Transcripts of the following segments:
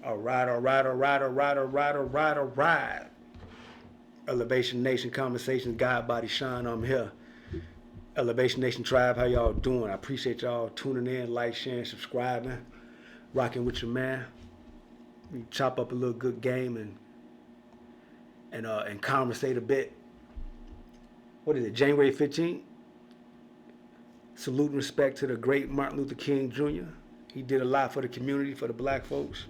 All right, all right, all right, all right, all right, all right, all right. Elevation Nation Conversations, God Body Shine. I'm here. Elevation Nation Tribe, how y'all doing? I appreciate y'all tuning in, like, sharing, subscribing, rocking with your man. We chop up a little good game and conversate a bit. What is it? January 15th. Salute and respect to the great Martin Luther King Jr. He did a lot for the community, for the black folks.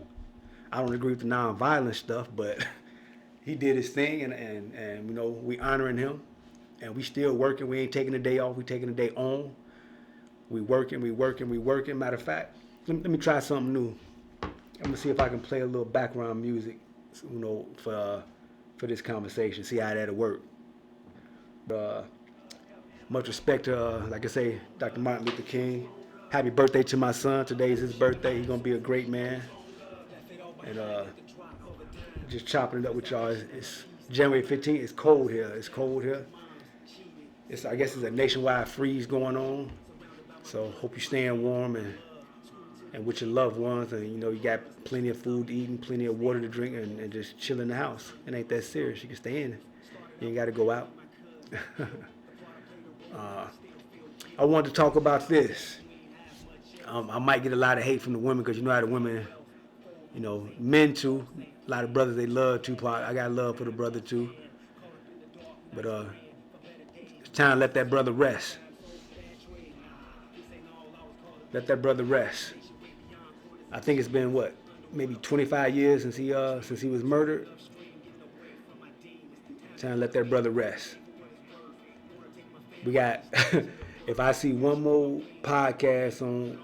I don't agree with the nonviolent stuff, but he did his thing, and we honoring him, and we still working. We ain't taking a day off. We taking a day on. We working, we working, we working. Matter of fact, let me try something new. I'm gonna see if I can play a little background music, for this conversation. See how that'll work. Uh, Much respect to, like I say, Dr. Martin Luther King. Happy birthday to my son. Today is his birthday. He's gonna be a great man. And just chopping it up with y'all. It's January 15th. It's cold here. It's cold here. I guess it's a nationwide freeze going on. So hope you're staying warm and with your loved ones, and you got plenty of food to eat and plenty of water to drink, and just chill in the house. It ain't that serious. You can stay in. You ain't got to go out. I wanted to talk about this. I might get a lot of hate from the women because you know how the women, men too. A lot of brothers, they love Tupac. I got love for the brother too. But it's time to let that brother rest. Let that brother rest. I think it's been maybe 25 years since he was murdered. Time to let that brother rest. We got if I see one more podcast on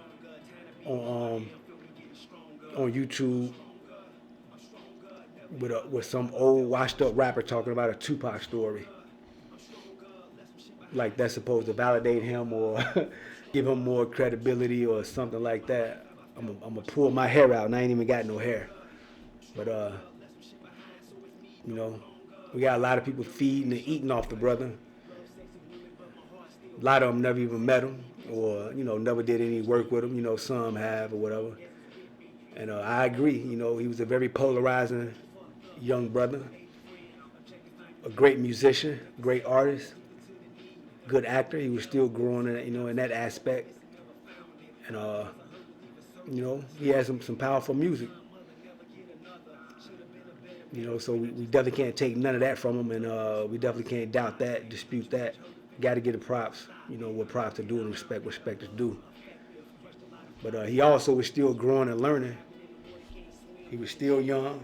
YouTube with some old washed up rapper talking about a Tupac story, like that's supposed to validate him or give him more credibility or something like that, I'm gonna pull my hair out, and I ain't even got no hair. But we got a lot of people feeding and eating off the brother. A lot of them never even met him, or never did any work with him. Some have or whatever. And I agree. He was a very polarizing young brother, a great musician, great artist, good actor. He was still growing in that aspect, and he has some powerful music. So we definitely can't take none of that from him, and we definitely can't doubt that, dispute that. Got to give the props, what props to do, and respect what respect is due. But he also was still growing and learning. He was still young.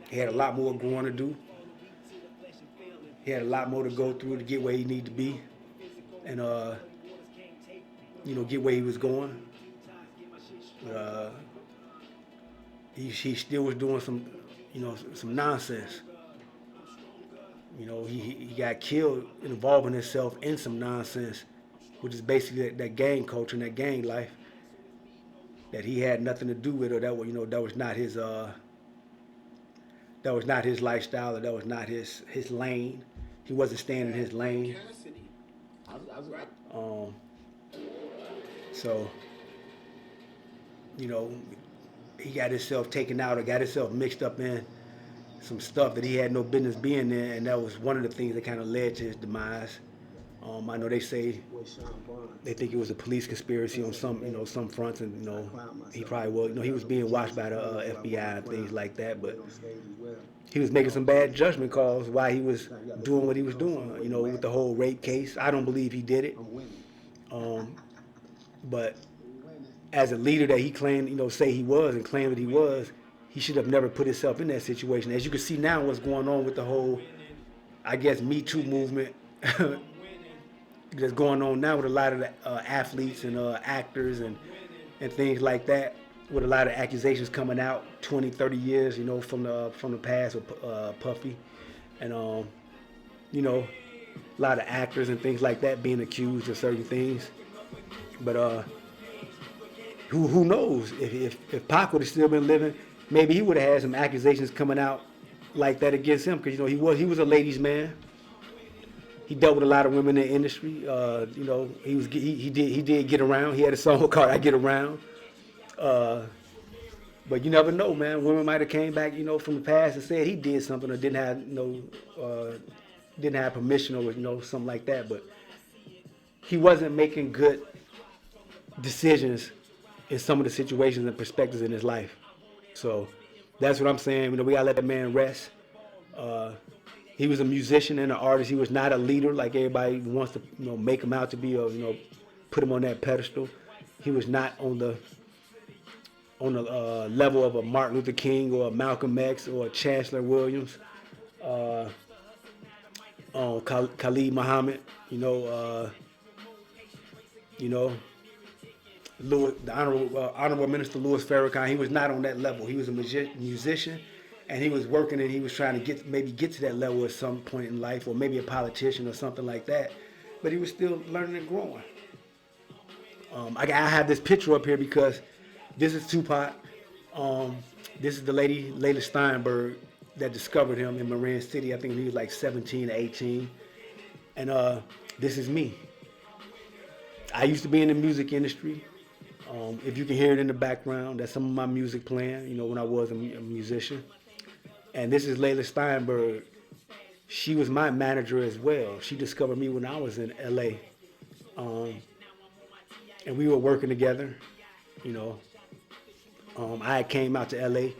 He had a lot more growing to do. He had a lot more to go through to get where he needed to be, and get where he was going. But he still was doing some nonsense. He got killed involving himself in some nonsense, which is basically that gang culture and that gang life that he had nothing to do with, or that was not his lifestyle, or that was not his lane. He wasn't staying in his lane. So he got himself taken out or got himself mixed up in some stuff that he had no business being in, and that was one of the things that kind of led to his demise. I know they say they think it was a police conspiracy on some fronts, and he probably was. He was being watched by the FBI and things like that, but he was making some bad judgment calls while he was doing what he was doing. With the whole rape case, I don't believe he did it, but as a leader that he claimed, say he was and claimed that he was, he should have never put himself in that situation. As you can see now, what's going on with the whole, I guess, Me Too movement that's going on now with a lot of the athletes and actors and things like that, with a lot of accusations coming out 20, 30 years, from the past with Puffy, and a lot of actors and things like that being accused of certain things. But who knows if Pac would have still been living, maybe he would have had some accusations coming out like that against him, because he was a ladies' man. He dealt with a lot of women in the industry. He did get around. He had a song called "I Get Around." But you never know, man. Women might have came back, from the past and said he did something or didn't have, didn't have permission or something like that. But he wasn't making good decisions in some of the situations and perspectives in his life. So that's what I'm saying. We gotta let that man rest. Uh, he was a musician and an artist. He was not a leader like everybody wants to, make him out to be, or put him on that pedestal. He was not on the level of a Martin Luther King or a Malcolm X or a Chancellor Williams, uh, Khalid Muhammad. You know, the Honorable Minister Louis Farrakhan. He was not on that level. He was a musician, and he was working and he was trying to get to that level at some point in life, or maybe a politician or something like that. But he was still learning and growing. I have this picture up here because this is Tupac. This is the lady, Layla Steinberg, that discovered him in Marin City. I think he was like 17 or 18. And this is me. I used to be in the music industry. If you can hear it in the background, that's some of my music playing, when I was a musician. And this is Layla Steinberg. She was my manager as well. She discovered me when I was in LA. And we were working together, I came out to LA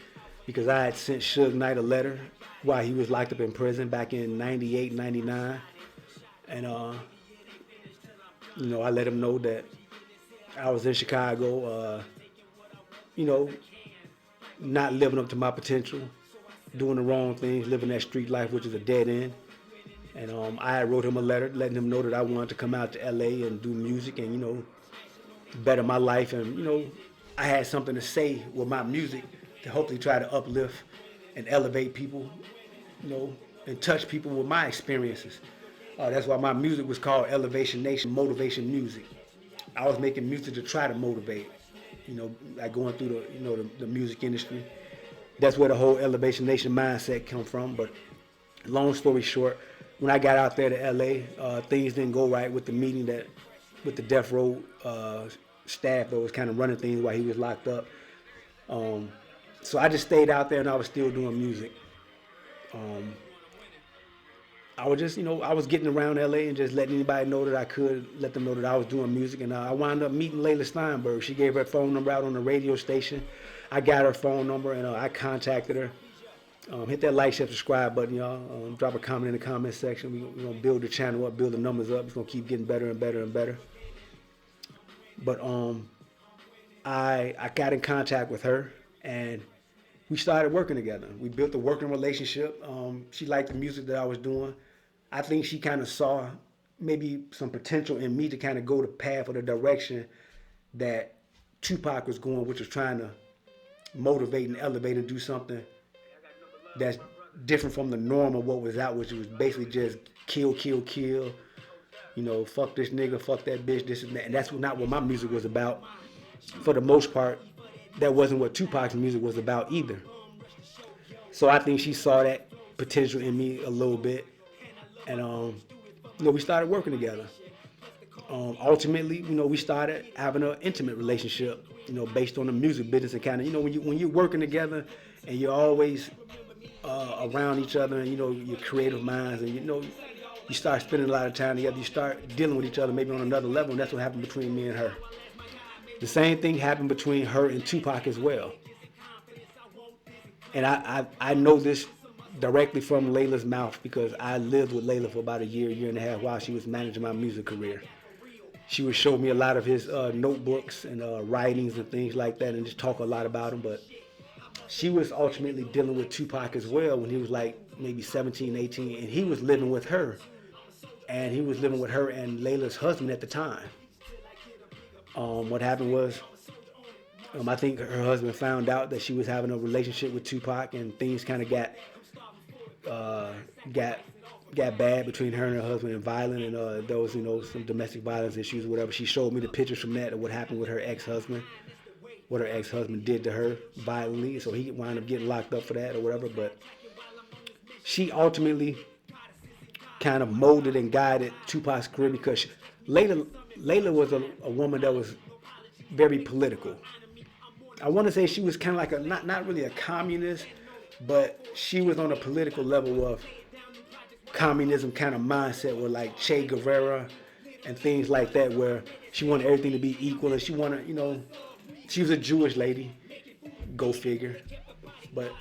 because I had sent Suge Knight a letter while he was locked up in prison back in 98, 99. And, I let him know that I was in Chicago, not living up to my potential, doing the wrong things, living that street life, which is a dead end. And I wrote him a letter letting him know that I wanted to come out to LA and do music and, better my life. And, I had something to say with my music to hopefully try to uplift and elevate people, and touch people with my experiences. That's why my music was called Elevation Nation Motivation Music. I was making music to try to motivate, like going through the music industry. That's where the whole Elevation Nation mindset come from. But long story short, when I got out there to LA, things didn't go right with the meeting with the Death Row staff that was kind of running things while he was locked up. So I just stayed out there and I was still doing music. I was just, I was getting around LA and just letting anybody know that I could let them know that I was doing music. And I wound up meeting Layla Steinberg. She gave her phone number out on the radio station. I got her phone number and I contacted her. Hit that like, share, subscribe button, y'all. Drop a comment in the comment section. We're going to build the channel up, build the numbers up. It's going to keep getting better and better and better. But I got in contact with her and we started working together. We built a working relationship. She liked the music that I was doing. I think she kind of saw maybe some potential in me to kind of go the path or the direction that Tupac was going, which was trying to motivate and elevate and do something that's different from the norm of what was out, which was basically just kill, kill, kill. Fuck this nigga, fuck that bitch, this and that. And that's not what my music was about. For the most part, that wasn't what Tupac's music was about either. So I think she saw that potential in me a little bit. And, we started working together. Ultimately, we started having an intimate relationship, based on the music business and kind of, when you're working together and you're always around each other and, your creative minds and, you start spending a lot of time together, you start dealing with each other maybe on another level, and that's what happened between me and her. The same thing happened between her and Tupac as well. And I know this directly from Layla's mouth because I lived with Layla for about a year and a half while she was managing my music career. She would show me a lot of his notebooks and writings and things like that and just talk a lot about him. But she was ultimately dealing with Tupac as well when he was like maybe 17, 18, and he was living with her. And he was living with her and Layla's husband at the time. What happened was, I think her husband found out that she was having a relationship with Tupac, and things kind of got bad between her and her husband and violent, and there was some domestic violence issues or whatever. She showed me the pictures from that of what happened with her ex-husband, what her ex-husband did to her violently, so he wound up getting locked up for that or whatever. But she ultimately kind of molded and guided Tupac's career because Layla was a woman that was very political. I want to say she was kind of like a not really a communist, but she was on a political level of communism kind of mindset with like Che Guevara and things like that, where she wanted everything to be equal, and she wanted, she was a Jewish lady, go figure, but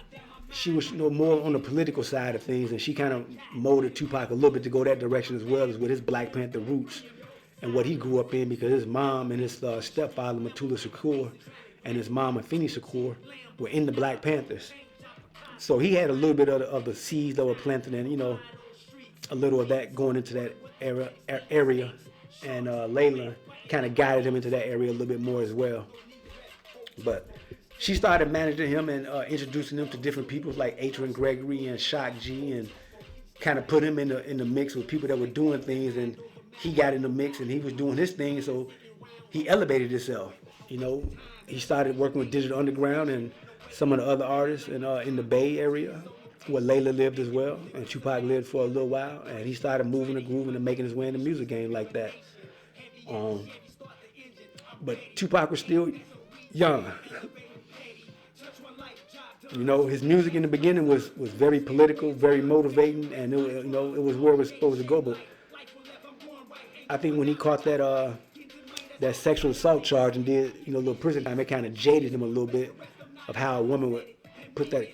she was, more on the political side of things, and she kind of molded Tupac a little bit to go that direction as well, as with his Black Panther roots and what he grew up in, because his mom and his stepfather, Matula Shakur, and his mom, Afeni Shakur, were in the Black Panthers. So he had a little bit of the seeds that were planted, and a little of that going into that area, and Layla kind of guided him into that area a little bit more as well. But she started managing him and introducing him to different people like Adrian Gregory and Shock G, and kind of put him in the mix with people that were doing things, and he got in the mix and he was doing his thing, so he elevated himself. He started working with Digital Underground and some of the other artists in the Bay Area, where Layla lived as well, and Tupac lived for a little while, and he started moving and grooving and making his way in the music game like that. But Tupac was still young. His music in the beginning was very political, very motivating, and it was where it was supposed to go. But I think when he caught that sexual assault charge and did a little prison time, it kind of jaded him a little bit of how a woman would put that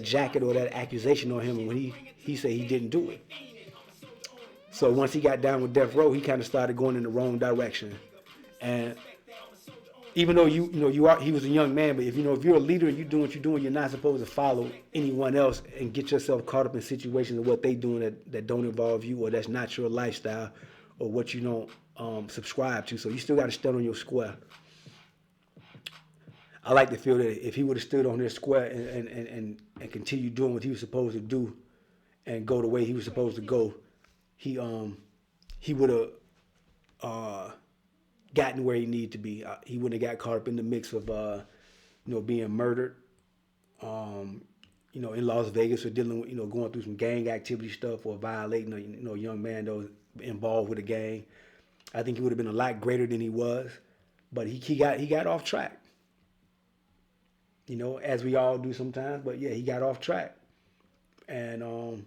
jacket or that accusation on him, and when he said he didn't do it. So once he got down with Death Row, he kind of started going in the wrong direction. And even though he was a young man, but if you're a leader and you're doing what you're doing, you're not supposed to follow anyone else and get yourself caught up in situations of what they doing that don't involve you, or that's not your lifestyle, or what you don't subscribe to. So you still got to stand on your square. I like to feel that if he would have stood on his square and continued doing what he was supposed to do and go the way he was supposed to go, he would have gotten where he needed to be. He wouldn't have got caught up in the mix of being murdered, in Las Vegas, or dealing with going through some gang activity stuff, or violating a young man that was involved with a gang. I think he would have been a lot greater than he was, but he got off track. As we all do sometimes. But yeah, he got off track, and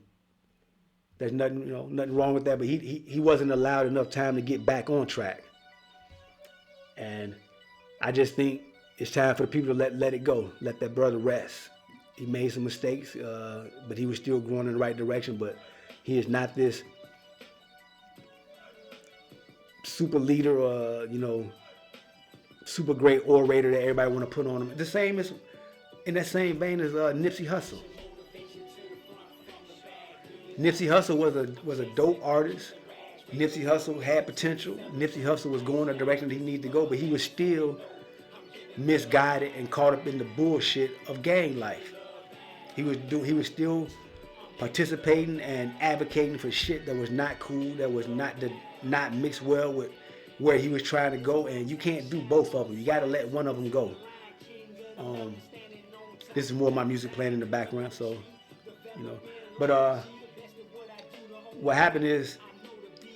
there's nothing wrong with that. But he wasn't allowed enough time to get back on track, and I just think it's time for the people to let it go, let that brother rest. He made some mistakes, but he was still going in the right direction. But he is not this super leader, or super great orator that everybody want to put on him. The same as in that same vein as Nipsey Hussle. Nipsey Hussle was a dope artist. Nipsey Hussle had potential. Nipsey Hussle was going the direction he needed to go, but he was still misguided and caught up in the bullshit of gang life. He was still participating and advocating for shit that was not cool, that was not mixed well with where he was trying to go, and you can't do both of them. You got to let one of them go. This is more of my music playing in the background, so But what happened is,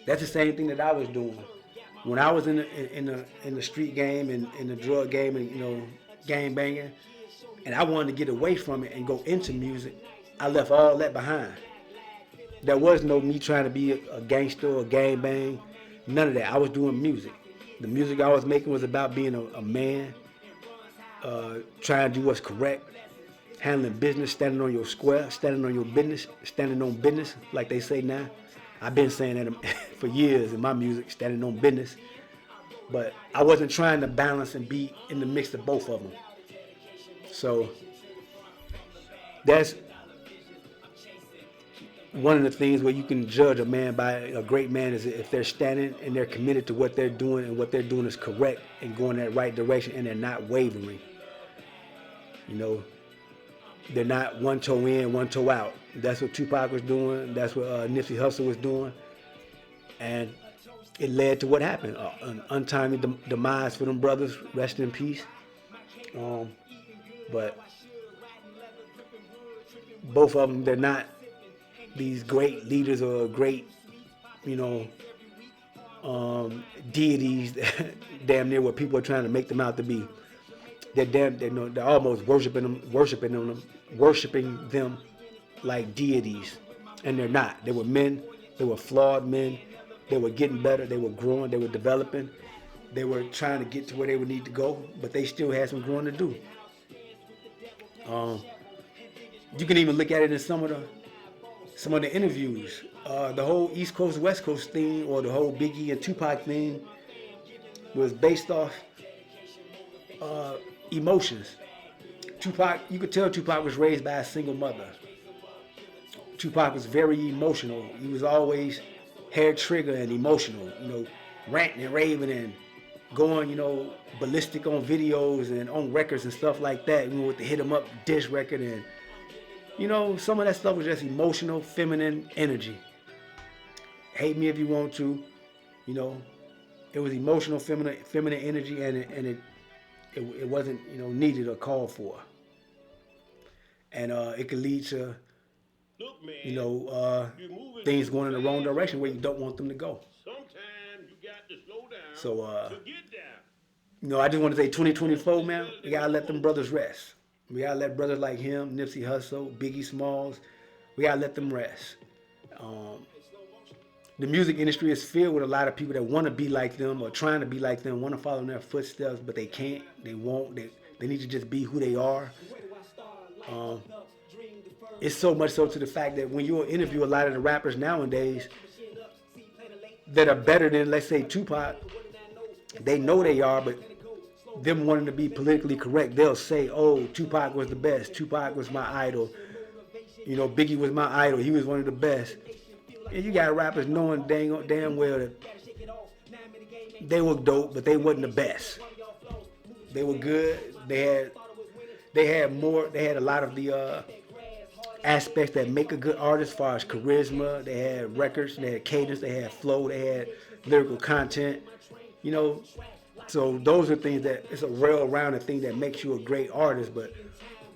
that's the same thing that I was doing when I was in the street game and in the drug game and gang banging, and I wanted to get away from it and go into music. I left all that behind. There was no me trying to be a gangster or gang bang, none of that. I was doing music. The music I was making was about being a man, trying to do what's correct, handling business, standing on your square, standing on your business, standing on business, like they say now. I've been saying that for years in my music, standing on business. But I wasn't trying to balance and be in the mix of both of them. So that's one of the things where you can judge a man by a great man, is if they're standing and they're committed to what they're doing, and what they're doing is correct and going that right direction, and they're not wavering. They're not one toe in, one toe out. That's what Tupac was doing. That's what Nipsey Hussle was doing. And it led to what happened. An untimely demise for them brothers. Rest in peace. But both of them, they're not these great leaders or great, deities, damn near what people are trying to make them out to be. They're almost worshiping them like deities, and they're not. They were men. They were flawed men. They were getting better. They were growing. They were developing. They were trying to get to where they would need to go, but they still had some growing to do. Um, you can even look at it in some of the interviews. The whole East Coast West Coast thing, or the whole Biggie and Tupac thing, was based off emotions. Tupac, you could tell Tupac was raised by a single mother. Tupac was very emotional. He was always hair trigger and emotional, ranting and raving and going, ballistic on videos and on records and stuff like that, with the Hit 'em Up diss record. And, some of that stuff was just emotional, feminine energy. Hate me if you want to, it was emotional, feminine energy, and it wasn't, needed or called for. And it could lead to, things going in the wrong direction where you don't want them to go. Sometimes you got to slow down So, to get down. I just want to say 2024, man, we got to let them brothers rest. We got to let brothers like him, Nipsey Hussle, Biggie Smalls, we got to let them rest. The music industry is filled with a lot of people that want to be like them or trying to be like them, want to follow in their footsteps, but they can't, they won't, they need to just be who they are. It's so much so to the fact that when you interview a lot of the rappers nowadays that are better than, let's say, Tupac, they know they are, but them wanting to be politically correct, they'll say, oh, Tupac was the best. Tupac was my idol. Biggie was my idol. He was one of the best. And you got rappers knowing damn well that they were dope, but they wasn't the best. They were good. They had a lot of the aspects that make a good artist, as far as charisma. They had records, they had cadence, they had flow, they had lyrical content. So those are things that, it's a well-rounded thing that makes you a great artist. But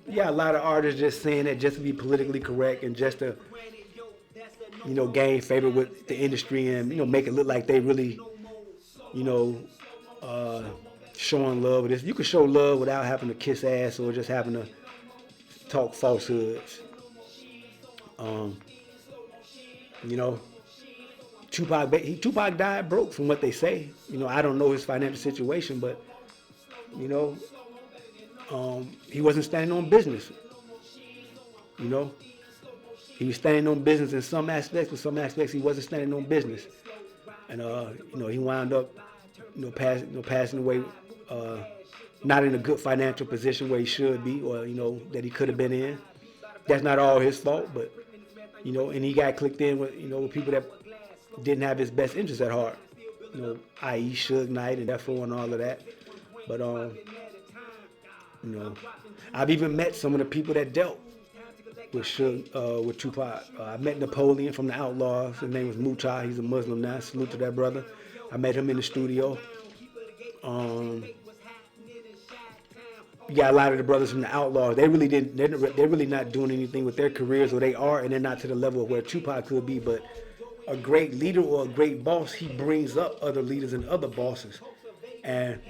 yeah, a lot of artists just saying that just to be politically correct and just to, gain favor with the industry and, make it look like they really, showing love with this. You can show love without having to kiss ass or just having to talk falsehoods. Tupac died broke from what they say. I don't know his financial situation, but he wasn't standing on business. He was standing on business in some aspects, but some aspects he wasn't standing on business. And he wound up passing away not in a good financial position where he should be, or that he could have been in. That's not all his fault, but and he got clicked in with with people that didn't have his best interests at heart, i.e. Suge Knight and Defo and all of that. But I've even met some of the people that dealt with Tupac. I met Napoleon from the Outlaws. His name was Muta. He's a Muslim now. Salute to that brother. I met him in the studio. You got a lot of the brothers from the Outlaws. They really didn't. They're really not doing anything with their careers, or they are, and they're not to the level of where Tupac could be. But a great leader or a great boss, he brings up other leaders and other bosses. And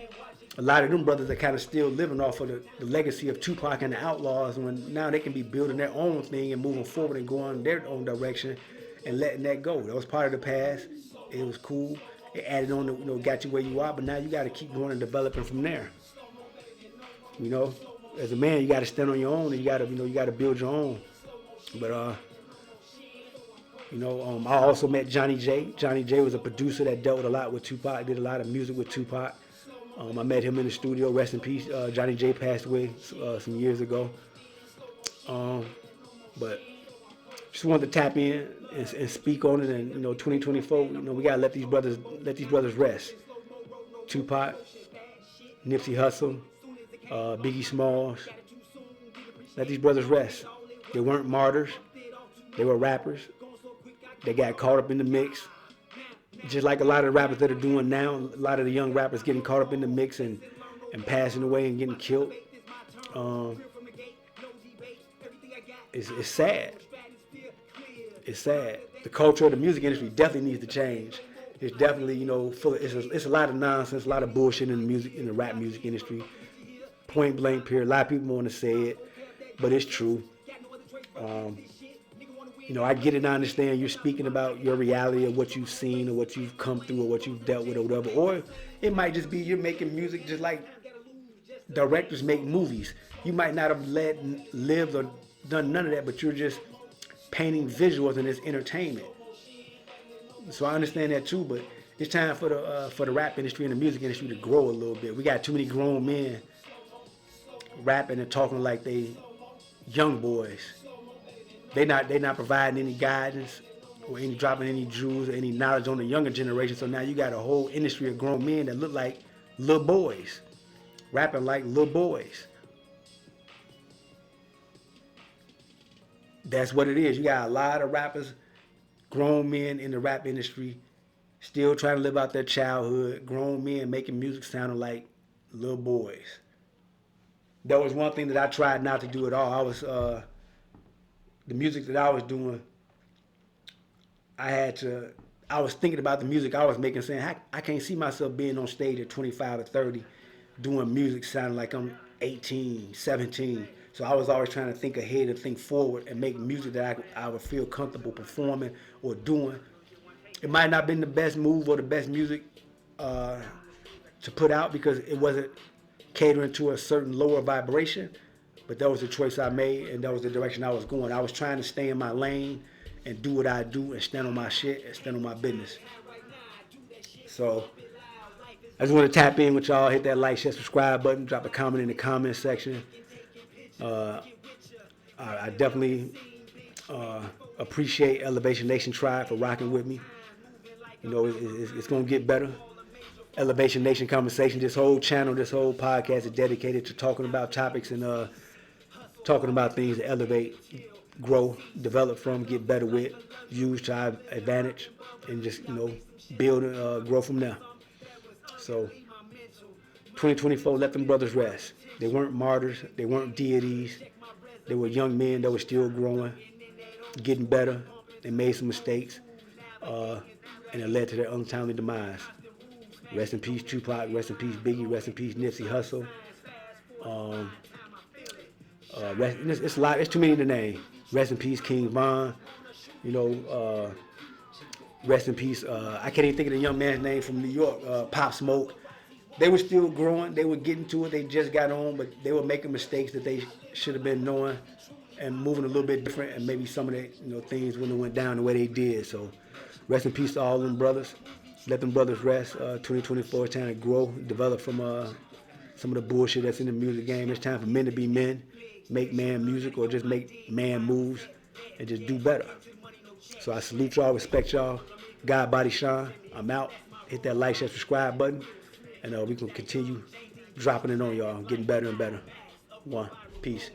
a lot of them brothers are kind of still living off of the legacy of Tupac and the Outlaws, when now they can be building their own thing and moving forward and going their own direction and letting that go. That was part of the past. It was cool. It added on to, got you where you are, but now you got to keep going and developing from there. As a man, you got to stand on your own, and you got to build your own. But I also met Johnny J. Johnny J was a producer that dealt a lot with Tupac, did a lot of music with Tupac. I met him in the studio. Rest in peace. Johnny J passed away some years ago. But just wanted to tap in and speak on it. And 2024, we gotta let these brothers rest. Tupac, Nipsey Hussle, Biggie Smalls. Let these brothers rest. They weren't martyrs. They were rappers. They got caught up in the mix. Just like a lot of the rappers that are doing now, a lot of the young rappers getting caught up in the mix and passing away and getting killed. It's sad. It's sad. The culture of the music industry definitely needs to change. It's definitely, full of, it's a lot of nonsense, a lot of bullshit in the music, in the rap music industry. Point blank period. A lot of people want to say it, but it's true. Um, I get it. I understand you're speaking about your reality of what you've seen or what you've come through or what you've dealt with or whatever. Or it might just be you're making music just like directors make movies. You might not have lived or done none of that, but you're just painting visuals and it's entertainment. So I understand that too, but it's time for the rap industry and the music industry to grow a little bit. We got too many grown men rapping and talking like they young boys. They not providing any guidance or any dropping any jewels or any knowledge on the younger generation. So now you got a whole industry of grown men that look like little boys, rapping like little boys. That's what it is. You got a lot of rappers, grown men in the rap industry, still trying to live out their childhood. Grown men making music sounding like little boys. That was one thing that I tried not to do at all. The music that I was doing, I was thinking about the music I was making, saying, I can't see myself being on stage at 25 or 30 doing music sounding like I'm 18, 17. So I was always trying to think ahead and think forward and make music that I would feel comfortable performing or doing. It might not have been the best move or the best music to put out because it wasn't catering to a certain lower vibration, but that was the choice I made and that was the direction I was going. I was trying to stay in my lane and do what I do and stand on my shit and stand on my business. So I just want to tap in with y'all, hit that like, share, subscribe button, drop a comment in the comment section. I definitely appreciate Elevation Nation Tribe for rocking with me. It's going to get better. Elevation Nation Conversation, this whole channel, this whole podcast is dedicated to talking about topics and talking about things to elevate, grow, develop from, get better with, use to our advantage, and just, build and grow from there. So 2024, let them brothers rest. They weren't martyrs. They weren't deities. They were young men that were still growing, getting better. They made some mistakes, and it led to their untimely demise. Rest in peace, Tupac. Rest in peace, Biggie. Rest in peace, Nipsey Hussle. It's a lot. It's too many to name. Rest in peace, King Von. Rest in peace. I can't even think of the young man's name from New York. Pop Smoke. They were still growing. They were getting to it. They just got on, but they were making mistakes that they should have been knowing and moving a little bit different. And maybe some of the things wouldn't have went down the way they did. So, rest in peace to all them brothers. Let them brothers rest. 2024 is time to grow, develop from some of the bullshit that's in the music game. It's time for men to be men, make man music, or just make man moves, and just do better. So I salute y'all, respect y'all. God Body Shine. I'm out. Hit that like, share, subscribe button, and we can continue dropping it on y'all, getting better and better. One. Peace.